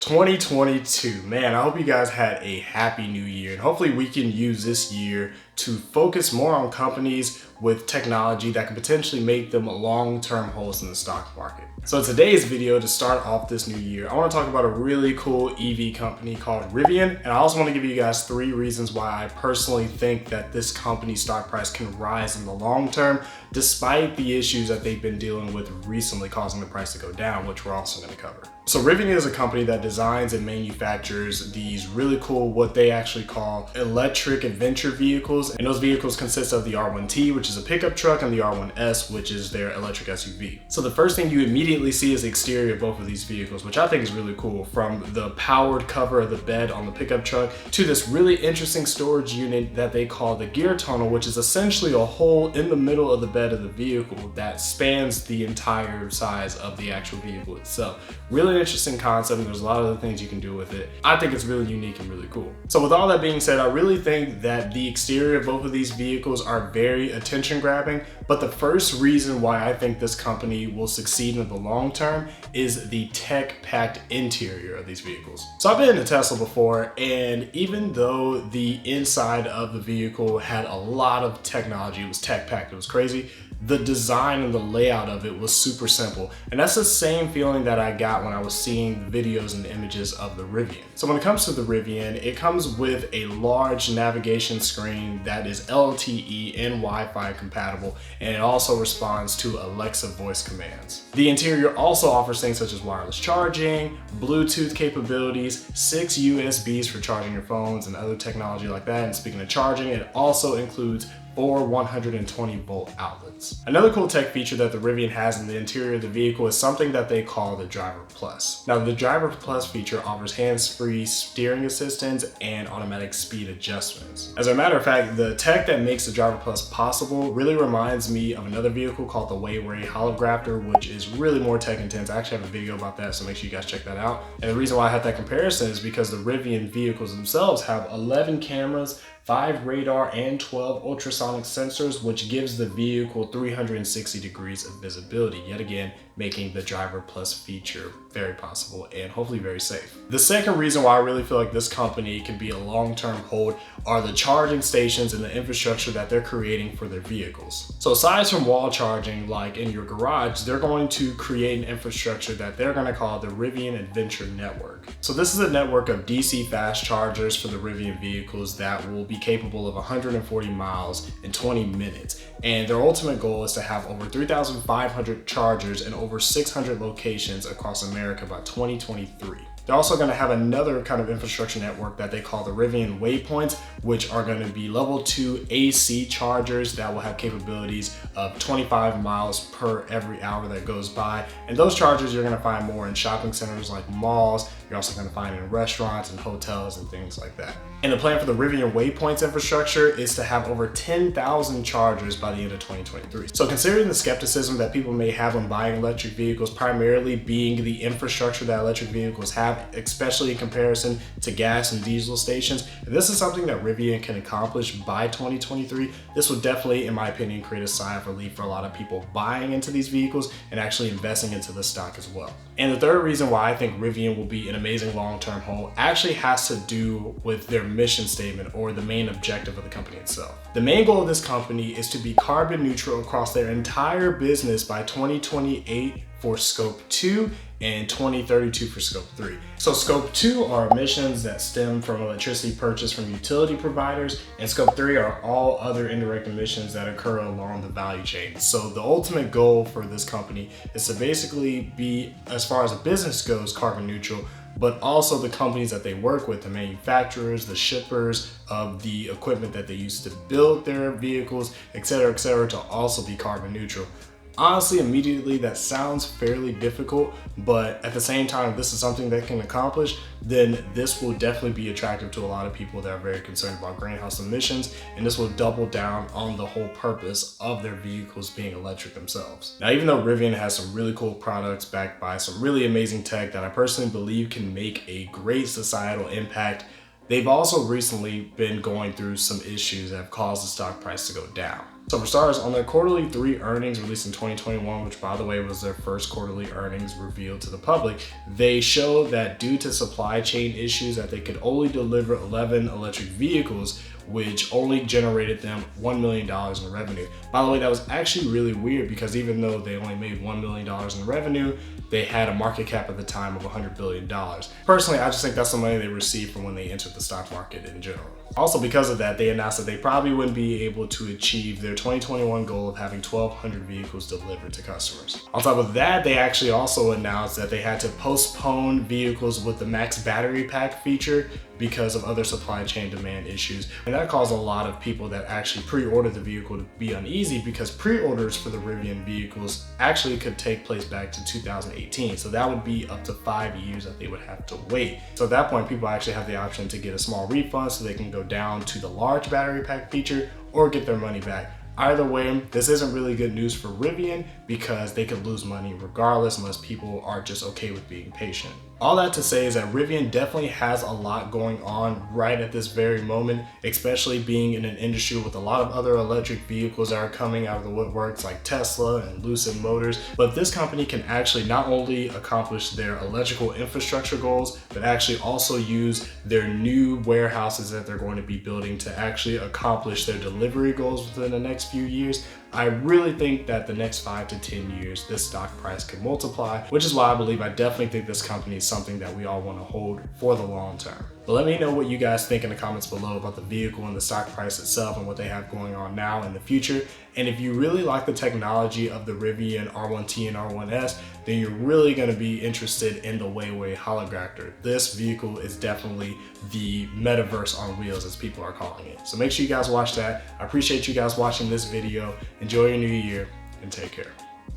2022, man, I hope you guys had a happy new year, and hopefully we can use this year to focus more on companies with technology that can potentially make them long-term holds in the stock market. So in today's video, to start off this new year, I want to talk about a really cool EV company called Rivian, and I also want to give you guys 3 reasons why I personally think that this company's stock price can rise in the long term, despite the issues that they've been dealing with recently causing the price to go down, which we're also going to cover. So Rivian is a company that designs and manufactures these really cool, what they actually call electric adventure vehicles. And those vehicles consist of the R1T, which is a pickup truck, and the R1S, which is their electric SUV. So the first thing you immediately see is the exterior of both of these vehicles, which I think is really cool. From the powered cover of the bed on the pickup truck to this really interesting storage unit that they call the gear tunnel, which is essentially a hole in the middle of the bed of the vehicle that spans the entire size of the actual vehicle itself. Really interesting concept, and there's a lot of other things you can do with it. I think it's really unique and really cool. So with all that being said, I really think that the exterior of both of these vehicles are very attention grabbing, but the first reason why I think this company will succeed in the long term is the tech-packed interior of these vehicles. So I've been in a Tesla before, and even though the inside of the vehicle had a lot of technology, it was tech-packed, it was crazy, the design and the layout of it was super simple. And that's the same feeling that I got when I was seeing the videos and the images of the Rivian. So when it comes to the Rivian, it comes with a large navigation screen that is LTE and Wi-Fi compatible, and it also responds to Alexa voice commands. The interior also offers things such as wireless charging, Bluetooth capabilities, 6 USBs for charging your phones and other technology like that. And speaking of charging, it also includes 4 120 volt outlets. Another cool tech feature that the Rivian has in the interior of the vehicle is something that they call the Driver Plus. Now, the Driver Plus feature offers hands-free steering assistance and automatic speed adjustments. As a matter of fact, the tech that makes the Driver Plus possible really reminds me of another vehicle called the Wayway Holograptor, which is really more tech intense. I actually have a video about that, so make sure you guys check that out. And the reason why I have that comparison is because the Rivian vehicles themselves have 11 cameras, 5 radar, and 12 ultrasonic sensors, which gives the vehicle 360 degrees of visibility, yet again making the Driver Plus feature very possible and hopefully very safe. The second reason why I really feel like this company can be a long-term hold are the charging stations and the infrastructure that they're creating for their vehicles. So aside from wall charging like in your garage, they're going to create an infrastructure that they're going to call the Rivian Adventure Network. So this is a network of DC fast chargers for the Rivian vehicles that will be capable of 140 miles in 20 minutes. And their ultimate goal is to have over 3,500 chargers in over 600 locations across America by 2023. They're also going to have another kind of infrastructure network that they call the Rivian Waypoints, which are going to be level 2 AC chargers that will have capabilities of 25 miles per every hour that goes by. And those chargers you're going to find more in shopping centers like malls. You're also going to find in restaurants and hotels and things like that. And the plan for the Rivian Waypoints infrastructure is to have over 10,000 chargers by the end of 2023. So considering the skepticism that people may have when buying electric vehicles, primarily being the infrastructure that electric vehicles have, especially in comparison to gas and diesel stations, if this is something that Rivian can accomplish by 2023, this will definitely, in my opinion, create a sigh of relief for a lot of people buying into these vehicles and actually investing into the stock as well. And the third reason why I think Rivian will be an amazing long-term hold actually has to do with their mission statement, or the main objective of the company itself. The main goal of this company is to be carbon neutral across their entire business by 2028 for Scope 2 and 2032 for Scope 3. So Scope 2 are emissions that stem from electricity purchased from utility providers, and Scope 3 are all other indirect emissions that occur along the value chain. So the ultimate goal for this company is to basically be, as far as a business goes, carbon neutral, but also the companies that they work with, the manufacturers, the shippers of the equipment that they use to build their vehicles, etc., to also be carbon neutral. Honestly, immediately that sounds fairly difficult, but at the same time, if this is something they can accomplish, then this will definitely be attractive to a lot of people that are very concerned about greenhouse emissions, and this will double down on the whole purpose of their vehicles being electric themselves. Now, even though Rivian has some really cool products backed by some really amazing tech that I personally believe can make a great societal impact, they've also recently been going through some issues that have caused the stock price to go down. So for starters, on their quarterly 3 earnings released in 2021, which by the way was their first quarterly earnings revealed to the public, they showed that due to supply chain issues that they could only deliver 11 electric vehicles, which only generated them $1 million in revenue. By the way, that was actually really weird because even though they only made $1 million in revenue, they had a market cap at the time of $100 billion. Personally, I just think that's the money they received from when they entered the stock market in general. Also, because of that, they announced that they probably wouldn't be able to achieve their 2021 goal of having 1,200 vehicles delivered to customers. On top of that, they actually also announced that they had to postpone vehicles with the max battery pack feature because of other supply chain demand issues. And that caused a lot of people that actually pre-ordered the vehicle to be uneasy because pre-orders for the Rivian vehicles actually could take place back to 2018. So that would be up to 5 years that they would have to wait. So at that point, people actually have the option to get a small refund so they can go down to the large battery pack feature or get their money back. Either way, this isn't really good news for Rivian because they could lose money regardless unless people are just okay with being patient. All that to say is that Rivian definitely has a lot going on right at this very moment, especially being in an industry with a lot of other electric vehicles that are coming out of the woodworks like Tesla and Lucid Motors. But this company can actually not only accomplish their electrical infrastructure goals, but actually also use their new warehouses that they're going to be building to actually accomplish their delivery goals within the next few years. I really think that the next 5 to 10 years, this stock price could multiply, which is why I definitely think this company is something that we all want to hold for the long term. But let me know what you guys think in the comments below about the vehicle and the stock price itself and what they have going on now in the future. And if you really like the technology of the Rivian R1T and R1S, then you're really going to be interested in the Weiwei Holograptor. This vehicle is definitely the metaverse on wheels, as people are calling it. So make sure you guys watch that. I appreciate you guys watching this video. Enjoy your new year and take care.